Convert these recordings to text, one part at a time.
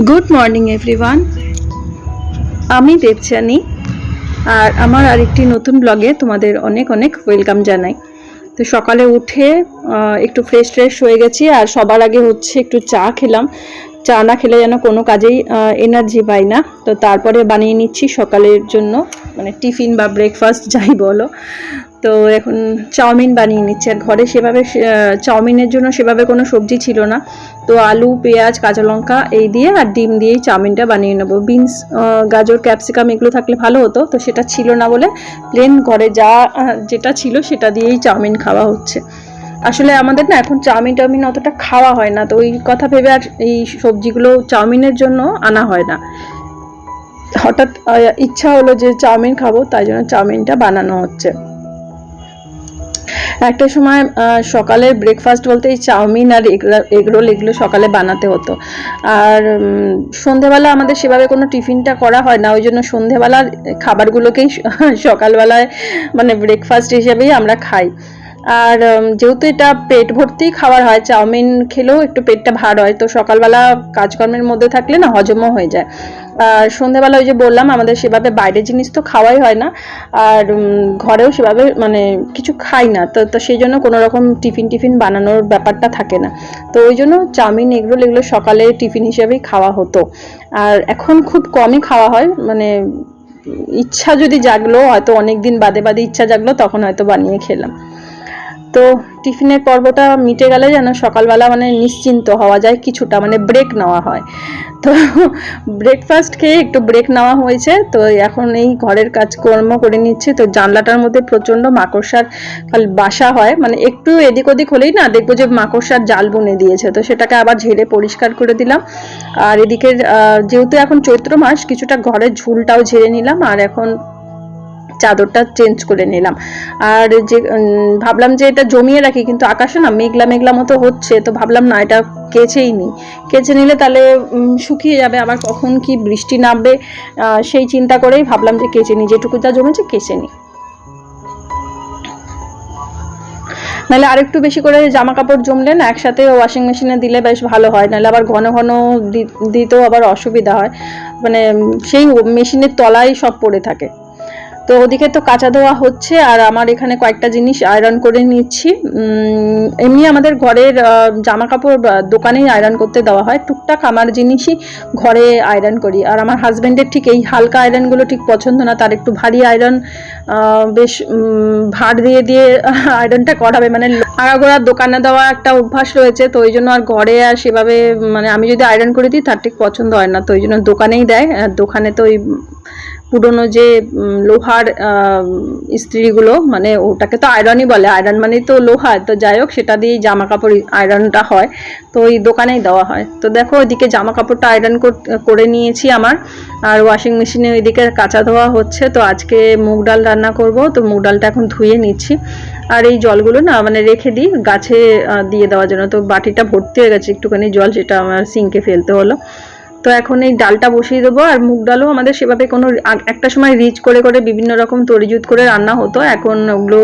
Good morning everyone, আমি দেবচানী আর আমার আরেকটি নতুন ব্লগে তোমাদের অনেক অনেক ওয়েলকাম জানাই। তো সকালে উঠে একটু ফ্রেশ হয়ে গেছি আর সবার আগে হচ্ছে একটু চা খেলাম। চা না খেলে যেন কোনো কাজেই এনার্জি পাই না। তো তারপরে বানিয়ে নিচ্ছি সকালের জন্য, মানে টিফিন বা ব্রেকফাস্ট যাই বলো। তো এখন চাউমিন বানিয়ে নিচ্ছি। আর ঘরে সেভাবে চাউমিনের জন্য সেভাবে কোনো সবজি ছিল না, তো আলু, পেঁয়াজ, কাঁচা লঙ্কা এই দিয়ে আর ডিম দিয়েই চাউমিনটা বানিয়ে নেবো। বিনস, গাজর, ক্যাপসিকাম এগুলো থাকলে ভালো হতো, তো সেটা ছিল না বলে প্লেন ঘরে যেটা ছিল সেটা দিয়েই চাউমিন খাওয়া হচ্ছে। আসলে আমাদের না এখন চাউমিন অতটা খাওয়া হয় না, তো ওই কথা ভেবে আর এই সবজিগুলো চাউমিনের জন্য আনা হয় না। হঠাৎ ইচ্ছা হলো যে চাউমিন খাবো, তাই জন্য চাউমিনটা বানানো হচ্ছে। একটা সময় সকালের ব্রেকফাস্ট বলতে এই চাউমিন আর এগরোল এগুলো সকালে বানাতে হতো। আর সন্ধেবেলা আমাদের সেভাবে কোনো টিফিনটা করা হয় না, ওই জন্য সন্ধেবেলার খাবারগুলোকেই সকালবেলায় মানে ব্রেকফাস্ট হিসেবেই আমরা খাই। আর যেহেতু এটা পেট ভর্তি খাবার হয়, চাউমিন খেলেও একটু পেটটা ভার হয়, তো সকালবেলা কাজকর্মের মধ্যে থাকলে না হজমও হয়ে যায়। আর সন্ধেবেলা ওই যে বললাম আমাদের সেভাবে বাইরের জিনিস তো খাওয়াই হয় না, আর ঘরেও সেভাবে মানে কিছু খাই না, তো সেই জন্য কোনো রকম টিফিন বানানোর ব্যাপারটা থাকে না। তো ওই জন্য চাউমিন এগরোল এগুলো সকালে টিফিন হিসেবেই খাওয়া হতো। আর এখন খুব কমই খাওয়া হয়, মানে ইচ্ছা যদি জাগলো, হয়তো অনেক দিন বাদে ইচ্ছা জাগলো, তখন হয়তো বানিয়ে খেলাম। তো টিফিনের পর্বটা মিটে গেলে যেন সকালবেলা মানে নিশ্চিন্ত হওয়া যায়, কিছুটা মানে ব্রেক নেওয়া হয়। তো ব্রেকফাস্ট খেয়ে একটু ব্রেক নেওয়া হয়েছে, তো এখন এই ঘরের কাজকর্ম করে নিচ্ছি। তো জানলাটার মধ্যে প্রচণ্ড মাকড়সার বাসা হয়, মানে একটু এদিক ওদিক হলেই না দেখবো যে মাকড়সার জাল বুনে দিয়েছে, তো সেটাকে আবার ঝেড়ে পরিষ্কার করে দিলাম। আর এদিকে যেহেতু এখন চৈত্র মাস, কিছুটা ঘরের ঝুলটাও ঝেড়ে নিলাম, আর এখন চাদরটা চেঞ্জ করে নিলাম। আর যে ভাবলাম যে এটা জমিয়ে রাখি, কিন্তু আকাশে না মেঘলা মতো হচ্ছে, তো ভাবলাম না এটা কেচেই নিই। কেচে নিলে তাহলে শুকিয়ে যাবে, আবার কখন কি বৃষ্টি নামবে সেই চিন্তা করেই ভাবলাম যে কেচে নিই, যেটুকু যা জমেছে কেচে নিই। নাহলে আরেকটু বেশি করে জামা কাপড় জমলে না একসাথে ওয়াশিং মেশিনে দিলে বেশ ভালো হয়, নাহলে আবার ঘন দিতেও আবার অসুবিধা হয়, মানে সেই মেশিনের তলায় সব পড়ে থাকে। তো ওদিকে তো কাঁচা ধোয়া হচ্ছে, আর আমার এখানে কয়েকটা জিনিস আয়রন করে নিচ্ছি। এমনি আমাদের ঘরের জামা কাপড় দোকানেই আয়রন করতে দেওয়া হয়, টুকটাক আমার জিনিসই ঘরে আয়রন করি। আর আমার হাজব্যান্ডের ঠিক এই হালকা আয়রনগুলো ঠিক পছন্দ না, তার একটু ভারী আয়রন, বেশ ভার দিয়ে আয়রনটা করাবে, মানে আগাগোড়া দোকানে দেওয়া একটা অভ্যাস রয়েছে, তো ওই জন্য আর ঘরে আর সেভাবে মানে আমি যদি আয়রন করে দিই তার ঠিক পছন্দ হয় না, তো ওই জন্য দোকানেই দেয়। দোকানে তো ওই পুরোনো যে লোহার ইস্ত্রিগুলো, মানে ওটাকে তো আয়রনই বলে, আয়রন মানেই তো লোহা, তো যাই হোক সেটা দিয়েই জামা কাপড় আয়রনটা হয়, তো ওই দোকানেই দেওয়া হয়। তো দেখো ওইদিকে জামা কাপড়টা আয়রন করে নিয়েছি আমার, আর ওয়াশিং মেশিনে ওইদিকে কাঁচা ধোয়া হচ্ছে। তো আজকে মুগ ডাল রান্না করব, তো মুগ ডালটা এখন ধুয়ে নিচ্ছি। আর এই জলগুলো না মানে রেখে দিই গাছে দিয়ে দেওয়ার জন্য, তো বাটিটা ভর্তি হয়ে গেছে একটুখানি জল, সেটা আমার সিঙ্কে ফেলতে হলো। তো এখন এই ডালটা বসিয়ে দেবো। আর মুগ ডালও আমাদের সেভাবে কোনো একটা সময় রিচ করে বিভিন্ন রকম তরিজুত করে রান্না হতো, এখন ওগুলো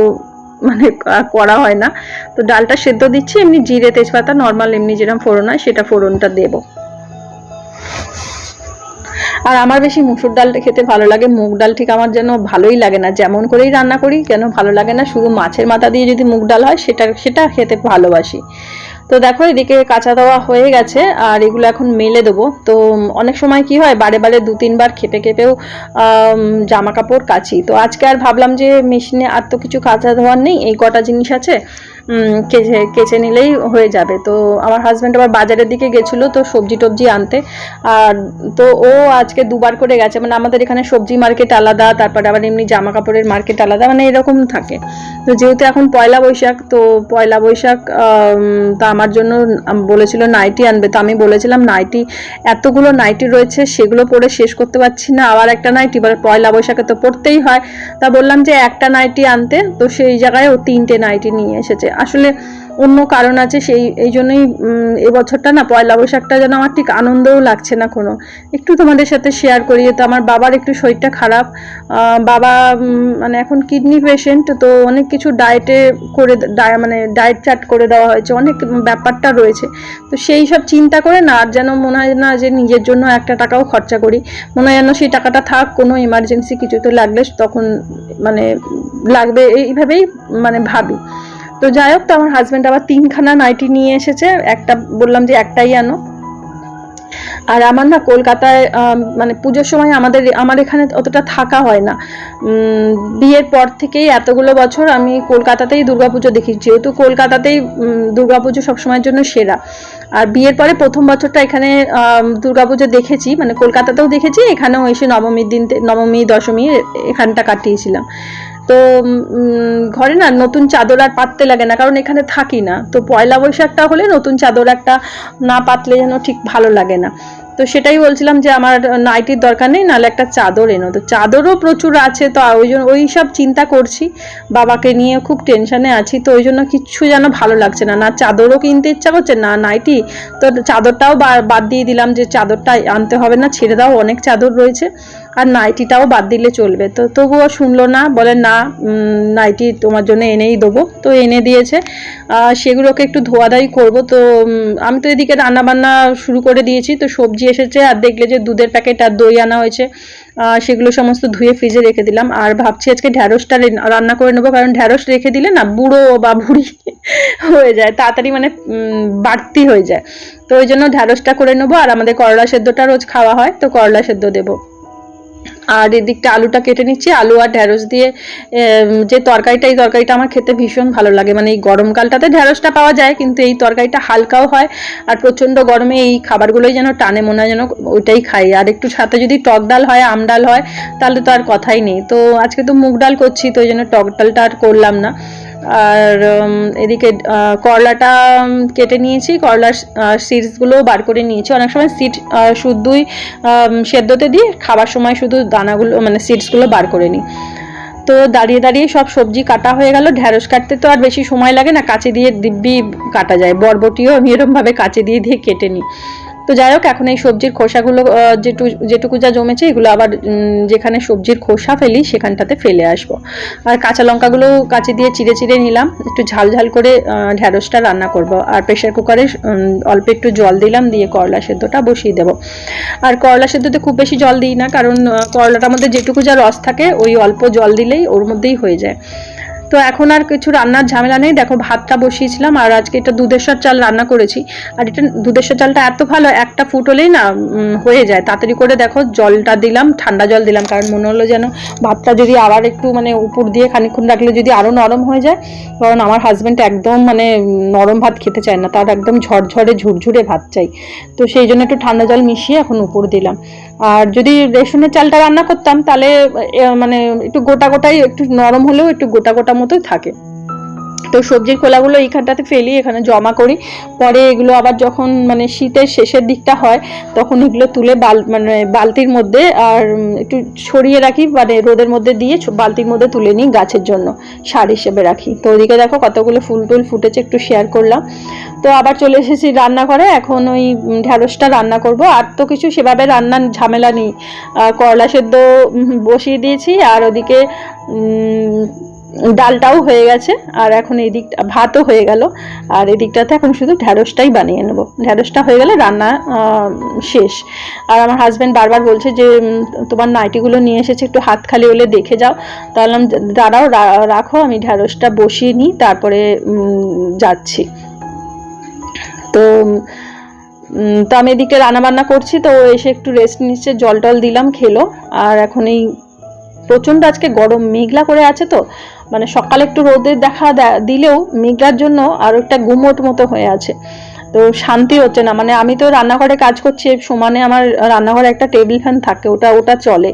মানে করা হয় না। তো ডালটা সেদ্ধ দিচ্ছি, এমনি জিরে তেজপাতা নর্মাল এমনি যেরকম ফোড়ন হয় সেটা ফোড়নটা দেবো। আর আমার বেশি মুসুর ডালটা খেতে ভালো লাগে, মুগ ডাল ঠিক আমার যেন ভালোই লাগে না, যেমন করেই রান্না করি কেন ভালো লাগে না। শুধু মাছের মাথা দিয়ে যদি মুগ ডাল হয় সেটা খেতে ভালোবাসি। তো দেখো এদিকে কাঁচা দেওয়া হয়ে গেছে, আর এগুলো এখন মেলে দেবো। তো অনেক সময় কি হয় বারে 2-3 বার খেপেও জামা কাপড় কাচি, তো আজকে আর ভাবলাম যে মেশিনে আর তো কিছু কাঁচা ধোয়ার নেই, এই কটা জিনিস আছে কেচে নিলেই হয়ে যাবে। তো আমার হাজব্যান্ড আবার বাজারের দিকে গেছিলো তো সবজি টবজি আনতে, আর তো ও আজকে 2বার করে গেছে, মানে আমাদের এখানে সবজি মার্কেট আলাদা, তারপরে আবার এমনি জামা কাপড়ের মার্কেট আলাদা, মানে এরকম থাকে। তো যেহেতু এখন পয়লা বৈশাখ, তো পয়লা বৈশাখ তা আমার জন্য বলেছিল নাইটি আনবে, তো আমি বলেছিলাম নাইটি এতগুলো নাইটি রয়েছে সেগুলো পরে শেষ করতে পারছি না, আবার একটা নাইটি এবার পয়লা বৈশাখে তো পরতেই হয়, তা বললাম যে একটা নাইটি আনতে, তো সেই জায়গায় ও 3টে নাইটি নিয়ে এসেছে। আসলে অন্য কারণ আছে, এই জন্যই এবছরটা না পয়লা বৈশাখটা যেন আমার ঠিক আনন্দও লাগছে না কোনো। একটু তোমাদের সাথে শেয়ার করি, তো আমার বাবার একটু শরীরটা খারাপ। বাবা মানে এখন কিডনি পেশেন্ট, তো অনেক কিছু ডায়েটে করে মানে ডায়েট চার্ট করে দেওয়া হয়েছে, অনেক ব্যাপারটা রয়েছে। তো সেই সব চিন্তা করে না আর যেন মনে হয় না যে নিজের জন্য একটা টাকাও খরচা করি, মনে হয় যেন সেই টাকাটা থাক, কোনো ইমার্জেন্সি কিছুতে লাগলে তখন মানে লাগবে, এইভাবেই মানে ভাবি। তো যাই হোক, তো আমার হাজব্যান্ড আবার 3খানা নাইটি নিয়ে এসেছে, একটা বললাম যে একটাই আনো। আর আমার না কলকাতায় মানে পুজোর সময় আমার এখানে অতটা থাকা হয় না। বিয়ের পর থেকেই এতগুলো বছর আমি কলকাতাতেই দুর্গাপুজো দেখি, যেহেতু কলকাতাতেই দুর্গাপুজো সবসময়ের জন্য সেরা। আর বিয়ের পরে প্রথম বছরটা এখানে দুর্গাপুজো দেখেছি, মানে কলকাতাতেও দেখেছি, এখানেও এসে নবমীর দিন, নবমী দশমী এখানটা কাটিয়েছিলাম। তো ঘরে না নতুন চাদর আর পাততে লাগে না, কারণ এখানে থাকি না। তো পয়লা বৈশাখটা হলে নতুন চাদর একটা না পাতলে যেন ঠিক ভালো লাগে না। তো সেটাই বলছিলাম যে আমার নাইটির দরকার নেই, নাহলে একটা চাদর এনো। তো চাদরও প্রচুর আছে, তো ওই জন্য ওই সব চিন্তা করছি, বাবাকে নিয়ে খুব টেনশনে আছি। তো ওই জন্য কিচ্ছু যেন ভালো লাগছে না, না চাদরও কিনতে ইচ্ছা করছে না নাইটি। তো চাদরটাও বাদ দিয়ে দিলাম, যে চাদরটা আনতে হবে না, ছেড়ে দাও, অনেক চাদর রয়েছে। আর নাইটিটাও বাদ দিলে চলবে। তো তবুও শুনলো না, বলে না নাইটি তোমার জন্য এনেই দেবো। তো এনে দিয়েছে, সেগুলোকে একটু ধোয়াধাই করবো। তো আমি তো এদিকে রান্নাবান্না শুরু করে দিয়েছি। তো সবজি এসেছে, আর দেখলে যে দুধের প্যাকেট আর দই আনা হয়েছে, সেগুলো সমস্ত ধুয়ে ফ্রিজে রেখে দিলাম। আর ভাবছি আজকে ঢ্যাঁড়সটা রান্না করে নেবো, কারণ ঢ্যাঁড়স রেখে দিলে না বুড়ো বা বুড়ি হয়ে যায়, তাড়াতাড়ি মানে বাড়তি হয়ে যায়। তো ওই জন্য ঢ্যাঁড়সটা করে নেবো। আর আমাদের করলা সেদ্ধটা রোজ খাওয়া হয়, তো করলা সেদ্ধ দেবো। আর এদিকটা আলুটা কেটে নিচ্ছি, আলু আর ঢ্যাঁড়স দিয়ে যে তরকারিটা, এই তরকারিটা আমার খেতে ভীষণ ভালো লাগে। মানে এই গরমকালটাতে ঢ্যাঁড়সটা পাওয়া যায়, কিন্তু এই তরকারিটা হালকাও হয়, আর প্রচণ্ড গরমে এই খাবারগুলোই যেন টানে, মনে হয় যেন ওইটাই খাই। আর একটু সাথে যদি টক ডাল হয়, আম ডাল হয়, তাহলে তো আর কথাই নেই। তো আজকে তো মুগ ডাল করছি, তো ওই জন্য টক ডালটা আর করলাম না। আর এদিকে করলাটা কেটে নিয়েছি, করলার সিডসগুলোও বার করে নিয়েছি। অনেক সময় সিড শুদ্ধই সেদ্ধতে দিয়ে খাবার সময় শুধু দানাগুলো মানে সিডসগুলো বার করে নিই। তো দাঁড়িয়ে দাঁড়িয়ে সব সবজি কাটা হয়ে গেল। ঢ্যাঁড়স কাটতে তো আর বেশি সময় লাগে না, কাঁচি দিয়ে দিব্যি কাটা যায়। বরবটিও আমি এরকমভাবে কাঁচি দিয়ে কেটে নিই। তো যাই হোক, এখন এই সবজির খোসাগুলো যেটুকু যা জমেছে, এগুলো আবার যেখানে সবজির খোসা ফেলি সেখানটাতে ফেলে আসবো। আর কাঁচা লঙ্কাগুলো কাঁচি দিয়ে চিড়ে চিড়ে নিলাম, একটু ঝাল ঝাল করে ঢ্যাঁড়সটা রান্না করব। আর প্রেশার কুকারে অল্প একটু জল দিলাম, দিয়ে করলা সেদ্ধটা বসিয়ে দেবো। আর করলা সেদ্ধতে খুব বেশি জল দিই না, কারণ করলাটার মধ্যে যেটুকু যা রস থাকে, ওই অল্প জল দিলেই ওর মধ্যেই হয়ে যায়। তো এখন আর কিছু রান্নার ঝামেলা নেই। দেখো ভাতটা বসিয়েছিলাম, আর আজকে এটা দুধেশ্বর চাল রান্না করেছি। আর এটা দুধেশ্বর চালটা এত ভালো, একটা ফুটলেই না হয়ে যায় তাড়াতাড়ি করে। দেখো জলটা দিলাম, ঠান্ডা জল দিলাম, কারণ মনে হলো যেন ভাতটা যদি আবার একটু মানে উপর দিয়ে খানিকক্ষণ রাখলে যদি আরও নরম হয়ে যায়। কারণ আমার হাজব্যান্ড একদম মানে নরম ভাত খেতে চায় না, তার একদম ঝরঝরে ঝুরঝুরে ভাত চাই। তো সেই জন্য একটু ঠান্ডা জল মিশিয়ে এখন উপর দিলাম। আর যদি রেশনের চালটা রান্না করতাম, তাহলে মানে একটু গোটা গোটাই, একটু নরম হলেও একটু গোটা গোটা মতো থাকে। তো সবজির খোলাগুলো এইখানটাতে ফেলি, এখানে জমা করি। পরে এগুলো আবার যখন মানে শীতের শেষের দিকটা হয়, তখন এগুলো তুলে মানে বালতির মধ্যে আর একটু ছড়িয়ে রাখি, মানে রোদের মধ্যে দিয়ে বালতির মধ্যে তুলে নিই, গাছের জন্য সার হিসেবে রাখি। তো ওদিকে দেখো কতগুলো ফুল টুল ফুটেছে, একটু শেয়ার করলাম। তো আবার চলে এসেছি রান্নাঘরে, এখন ওই ঢ্যাঁড়সটা রান্না করব। আর তো কিছু সেভাবে রান্নার ঝামেলা নেই, করলা সেদ্ধ বসিয়ে দিয়েছি, আর ওদিকে ডালটাও হয়ে গেছে, আর এখন এই দিকটা ভাতও হয়ে গেল। আর এদিকটাতে এখন শুধু ঢ্যাঁড়সটাই বানিয়ে নেব। ঢ্যাঁড়সটা হয়ে গেলে রান্না শেষ। আর আমার হাজব্যান্ড বারবার বলছে যে তোমার নাইটিগুলো নিয়ে এসেছে, একটু হাত খালি হলে দেখে যাও। তাহলে দাঁড়াও, রাখো, আমি ঢ্যাঁড়সটা বসিয়ে নিই, তারপরে যাচ্ছি। তো আমি এদিকে রান্নাবান্না করছি, তো এসে একটু রেস্ট নিচ্ছে, জল টল দিলাম, খেলো। আর এখন এই প্রচণ্ড আজকে গরম মেঘলা করে আছে, তো মানে সকালে একটু রোদের দেখা দিলেও মেঘলার জন্য আর একটা গুমোট মতো হয়ে আছে। তো শান্তি হচ্ছে না। মানে আমি তো রান্নাঘরে কাজ করছি, সমানে আমার রান্নাঘরে একটা টেবিল ফ্যান থাকে, ওটা চলে।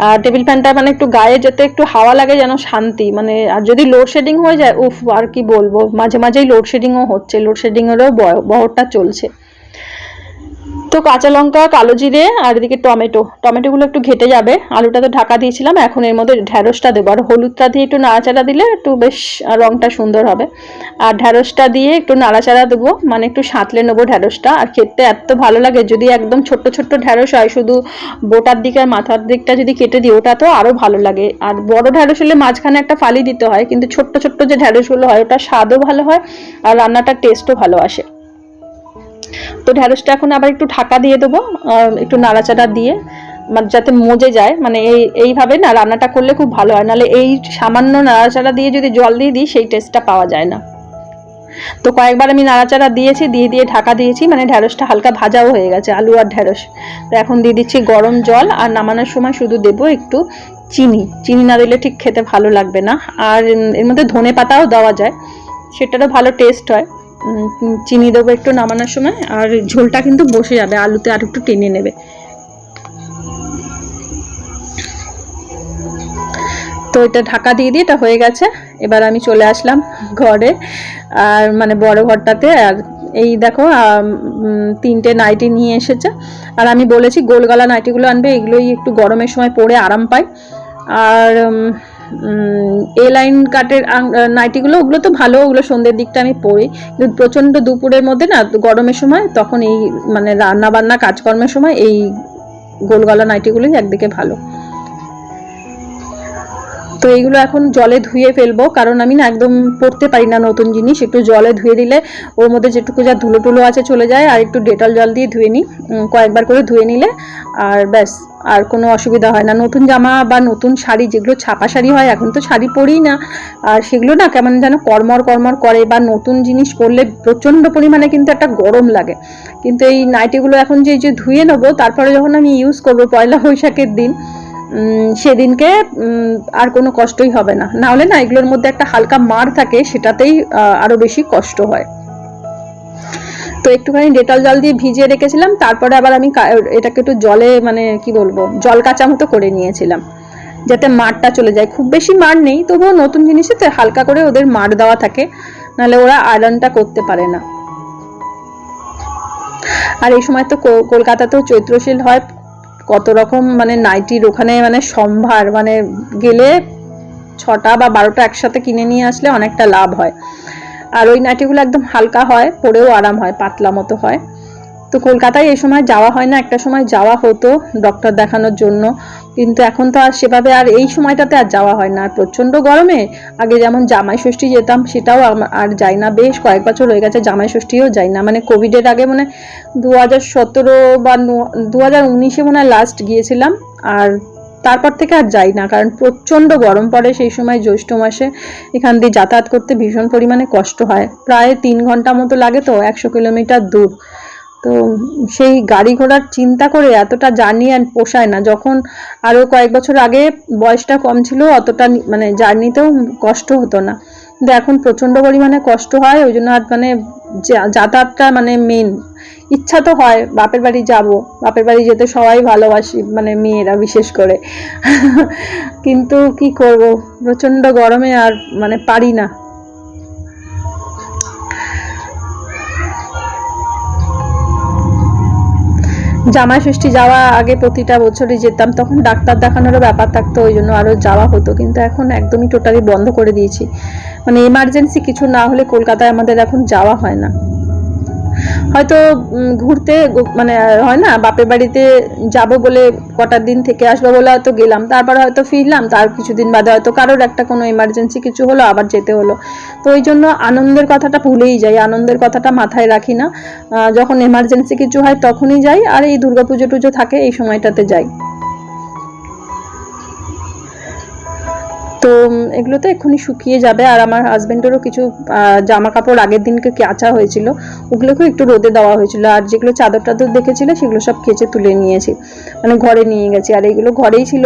আর টেবিল ফ্যানটা মানে একটু গায়ে যেতে একটু হাওয়া লাগে, যেন শান্তি। মানে আর যদি লোডশেডিং হয়ে যায়, উফ, আর কি বলবো, মাঝে মাঝেই লোডশেডিংও হচ্ছে, লোডশেডিংয়েরও বহরটা চলছে। তো কাঁচা লঙ্কা, কালো জিরে আর এদিকে টমেটোগুলো একটু ঘেটে যাবে। আলুটা তো ঢাকা দিয়েছিলাম, এখন এর মধ্যে ঢ্যাঁড়সটা দেবো। আর হলুদটা দিয়ে একটু নাড়াচাড়া দিলে একটু বেশ রঙটা সুন্দর হবে। আর ঢ্যাঁড়সটা দিয়ে একটু নাড়াচাড়া দেবো, মানে একটু সাঁতলে নেবো ঢ্যাঁড়সটা। আর খেতে এত ভালো লাগে যদি একদম ছোট্ট ছোট্ট ঢ্যাঁড়স হয়, শুধু বোটার দিকে আর মাথার দিকটা যদি কেটে দিই, ওটা তো আরও ভালো লাগে। আর বড় ঢ্যাঁড়স হলে মাঝখানে একটা ফালি দিতে হয়, কিন্তু ছোট্ট ছোট্ট যে ঢ্যাঁড়সগুলো হয় ওটা স্বাদও ভালো হয় আর রান্নাটার টেস্টও ভালো আসে। তো ঢ্যাঁড়সটা এখন আবার একটু ঢাকা দিয়ে দেবো, একটু নাড়াচাড়া দিয়ে, মানে যাতে মজে যায়। মানে এইভাবে না রান্নাটা করলে খুব ভালো হয়, নাহলে এই সামান্য নাড়াচাড়া দিয়ে যদি জল দিয়ে দিই সেই টেস্টটা পাওয়া যায় না। তো কয়েকবার আমি নাড়াচাড়া দিয়েছি, দিয়ে ঢাকা দিয়েছি, মানে ঢ্যাঁড়সটা হালকা ভাজাও হয়ে গেছে, আলু আর ঢ্যাঁড়স। তো এখন দিয়ে দিচ্ছি গরম জল, আর নামানোর সময় শুধু দেবো একটু চিনি না দিলে ঠিক খেতে ভালো লাগবে না। আর এর মধ্যে ধনে পাতাও দেওয়া যায়, সেটারও ভালো টেস্ট হয়। চিনি দেবো একটু নামানোর সময়, আর ঝোলটা কিন্তু বসে যাবে, আলুতে আর একটু টেনে নেবে। তো এটা ঢাকা দিয়ে এটা হয়ে গেছে। এবার আমি চলে আসলাম ঘরে, আর মানে বড় ঘরটাতে। আর এই দেখো 3টে নাইটি নিয়ে এসেছে, আর আমি বলেছি গোল গলা নাইটিগুলো আনবে, এগুলোই একটু গরমের সময় পরে আরাম পাই। আর এ লাইন কাটের নাইটিগুলো, ওগুলো তো ভালো, ওগুলো সন্ধ্যের দিকটা আমি পরি। কিন্তু প্রচণ্ড দুপুরের মধ্যে না, গরমের সময় তখন এই মানে রান্না বান্না কাজকর্মের সময় এই গোল গলা নাইটিগুলোই একদিকে ভালো। তো এইগুলো এখন জলে ধুয়ে ফেলবো, কারণ আমি না একদম পরতে পারি না নতুন জিনিস। একটু জলে ধুয়ে দিলে ওর মধ্যে যেটুকু যা ধুলো টুলো আছে চলে যায়, আর একটু ডেটল জল দিয়ে ধুয়ে নিই, কয়েকবার করে ধুয়ে নিলে আর ব্যাস, আর কোনো অসুবিধা হয় না। নতুন জামা বা নতুন শাড়ি, যেগুলো ছাপা শাড়ি হয়, এখন তো শাড়ি পরিই না, আর সেগুলো না কেমন যেন কড়মড় করে। বা নতুন জিনিস পরলে প্রচণ্ড পরিমাণে কিন্তু একটা গরম লাগে। কিন্তু এই নাইটিগুলো এখন যে ধুয়ে নেবো, তারপরে যখন আমি ইউজ করবো পয়লা বৈশাখের দিন, সেদিনকে আর কোনো কষ্টই হবে না। না হলে না এগুলোর মধ্যে একটা হালকা মার থাকে, সেটাতেই আরো বেশি কষ্ট হয়। তো একটুখানি ডেটল জল দিয়ে ভিজিয়ে রেখেছিলাম, তারপরে আবার আমি এটাকে একটু জলে, মানে কি বলবো, জল কাঁচা মতো করে নিয়েছিলাম, যাতে মারটা চলে যায়। খুব বেশি মার নেই, তবুও নতুন জিনিসেতে হালকা করে ওদের মার দেওয়া থাকে, নাহলে ওরা আয়রনটা করতে পারে না। আর এই সময় তো কলকাতাতেও চৈত্রশীল হয়, কত রকম মানে নাইটির ওখানে মানে সম্ভার, মানে গেলে 6টা বা 12টা একসাথে কিনে নিয়ে আসলে অনেকটা লাভ হয়। আর ওই নাইটিগুলো একদম হালকা হয়, পরেও আরাম হয়, পাতলা মতো হয়। তো কলকাতায় এই সময় যাওয়া হয় না, একটা সময় যাওয়া হতো ডক্টর দেখানোর জন্য, কিন্তু এখন তো আর সেভাবে আর এই সময়টাতে আর যাওয়া হয় না। আর প্রচণ্ড গরমে আগে যেমন জামাই ষষ্ঠী যেতাম, সেটাও আর যাই না, বেশ কয়েক বছর হয়ে গেছে জামাই ষষ্ঠীও যাই না। মানে কোভিডের আগে মানে 2017 বা 2019-এ মনে হয় লাস্ট গিয়েছিলাম, আর তারপর থেকে আর যাই না, কারণ প্রচণ্ড গরম পড়ে সেই সময়, জ্যৈষ্ঠ মাসে। এখান দিয়ে যাতায়াত করতে ভীষণ পরিমাণে কষ্ট হয়, প্রায় 3 ঘন্টা মতো লাগে, তো 100 কিলোমিটার দূর। তো সেই গাড়ি ঘোড়ার চিন্তা করে এতটা জার্নি আর পোষায় না। যখন আরও কয়েক বছর আগে বয়সটা কম ছিল, অতটা মানে জার্নিতেও কষ্ট হতো না, কিন্তু এখন প্রচণ্ড পরিমাণে কষ্ট হয়। ওই জন্য আর মানে যাতায়াতটা মানে মেন। ইচ্ছা তো হয় বাপের বাড়ি যাব, বাপের বাড়ি যেতে সবাই ভালোবাসি, মানে মেয়েরা বিশেষ করে কিন্তু কি করব, প্রচণ্ড গরমে আর মানে পারি না। জামাই ষষ্ঠী যাওয়া আগে প্রতিটা বছরই যেতাম, তখন ডাক্তার দেখানোরও ব্যাপার থাকতো, ওই জন্য আরও যাওয়া হতো। কিন্তু এখন একদমই টোটালি বন্ধ করে দিয়েছি, মানে এমার্জেন্সি কিছু না হলে কলকাতায় আমাদের এখন যাওয়া হয় না। হয়তো ঘুরতে মানে হয় না, বাপের বাড়িতে যাব বলে কটার দিন থেকে আসবো বলে হয়তো গেলাম, তারপর হয়তো ফিরলাম, তার কিছুদিন বাদে হয়তো কারোর একটা কোনো এমার্জেন্সি কিছু হলো, আবার যেতে হলো। তো ওই জন্য আনন্দের কথাটা ভুলেই যাই, আনন্দের কথাটা মাথায় রাখি না। যখন এমার্জেন্সি কিছু হয় তখনই যাই, আর এই দুর্গাপুজো টুজো থাকে এই সময়টাতে যাই। তো এগুলো তো এক্ষুনি শুকিয়ে যাবে। আর আমার হাজবেন্ডেরও কিছু জামা কাপড় আগের দিনকে কাচা হয়েছিল, ওগুলোকেও একটু রোদে দেওয়া হয়েছিল। আর যেগুলো চাদর টাদর দেখেছিল সেগুলো সব কেচে তুলে নিয়েছি, মানে ঘরে নিয়ে গেছি। আর এইগুলো ঘরেই ছিল,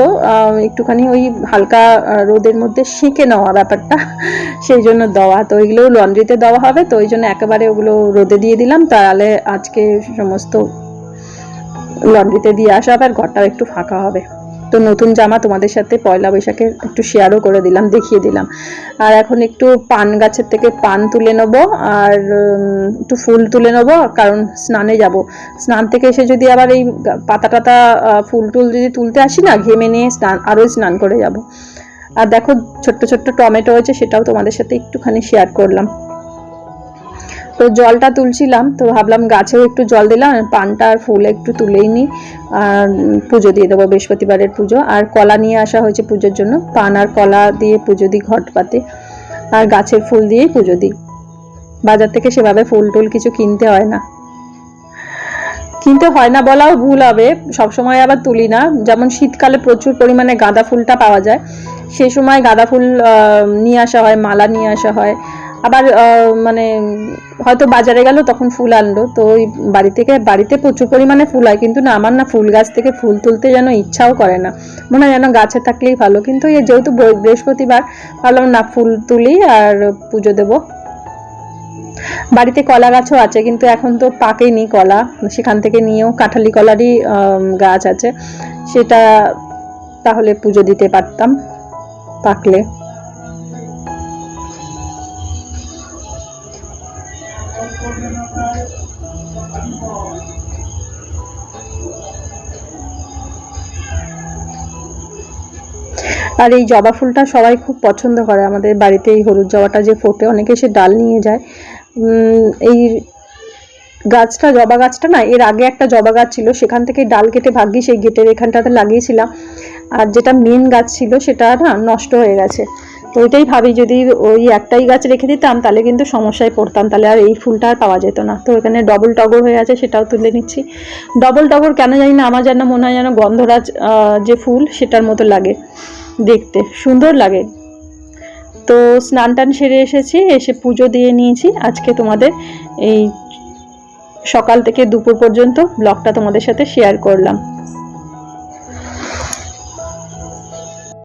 একটুখানি ওই হালকা রোদের মধ্যে সেঁকে নেওয়া ব্যাপারটা সেই জন্য দেওয়া। তো ওইগুলো লন্ড্রিতে দেওয়া হবে, তো ওই জন্য একেবারে ওগুলো রোদে দিয়ে দিলাম, তাহলে আজকে সমস্ত লন্ড্রিতে দিয়ে আসা হবে, আর ঘরটাও একটু ফাঁকা হবে। তো নতুন জামা তোমাদের সাথে পয়লা বৈশাখে একটু শেয়ারও করে দিলাম, দেখিয়ে দিলাম। আর এখন একটু পান গাছের থেকে পান তুলে নেবো আর একটু ফুল তুলে নেবো, কারণ স্নানে যাব। স্নান থেকে এসে যদি আবার এই পাতা টাতা ফুল টুল যদি তুলতে আসি না, ঘেমে নিয়ে আরোই স্নান করে যাব। আর দেখো ছোট্ট ছোট্ট টমেটো হয়েছে, সেটাও তোমাদের সাথে একটুখানি শেয়ার করলাম। তো জলটা তুলছিলাম, তো ভাবলাম গাছেও একটু জল দিলাম, পানটা আর ফুল একটু তুলেই নিই, আর পুজো দিয়ে দেবো, বৃহস্পতিবারের পুজো। আর কলা নিয়ে আসা হয়েছে পুজোর জন্য, পান আর কলা দিয়ে পুজো দিই ঘট পাতে, আর গাছের ফুল দিয়েই পুজো দিই। বাজার থেকে সেভাবে ফুল টুল কিছু কিনতে হয় না, বলাও ভুল হবে, সবসময় আবার তুলি না। যেমন শীতকালে প্রচুর পরিমাণে গাঁদা ফুলটা পাওয়া যায়, সেই সময় গাঁদা ফুল নিয়ে আসা হয়, মালা নিয়ে আসা হয়। আবার মানে হয়তো বাজারে গেল তখন ফুল আনলো, তো ওই বাড়িতে প্রচুর পরিমাণে ফুল হয়, কিন্তু না আমার না ফুল গাছ থেকে ফুল তুলতে যেন ইচ্ছাও করে না, মনে হয় যেন গাছে থাকলেই ভালো। কিন্তু যেহেতু বৃহস্পতিবার, ভাবলাম না ফুল তুলি আর পুজো দেবো। বাড়িতে কলা গাছও আছে, কিন্তু এখন তো পাকেনি কলা, সেখান থেকে নিয়েও কাঁঠালি কলারই গাছ আছে, সেটা তাহলে পুজো দিতে পারতাম পাকলে। আর এই জবা ফুলটা সবাই খুব পছন্দ করে আমাদের বাড়িতে, এই হলুদ জবাটা যে ফোটে, অনেকে সে ডাল নিয়ে যায়। এই গাছটা, জবা গাছটা না, এর আগে একটা জবা গাছ ছিল, সেখান থেকে ডাল কেটে ভাগ্যি সেই গেটের এখানটাতে লাগিয়েছিলাম, আর যেটা মেন গাছ ছিল সেটা না নষ্ট হয়ে গেছে। তো ওইটাই ভাবি যদি ওই একটাই গাছ রেখে দিতাম তাহলে কিন্তু সমস্যায় পড়তাম, তাহলে আর এই ফুলটা আর পাওয়া যেত না। তো এখানে ডবল টগর হয়ে আছে, সেটাও তুলে নিচ্ছি। ডবল টগর কেন জানি না, আমার যেন মনে হয় যেন গন্ধরাজ যে ফুল সেটার মতো লাগে দেখতে, সুন্দর লাগে। তো স্নান টান সেরে এসেছি, এসে পুজো দিয়ে নিয়েছি। আজকে তোমাদের এই সকাল থেকে দুপুর পর্যন্ত ব্লগটা তোমাদের সাথে শেয়ার করলাম।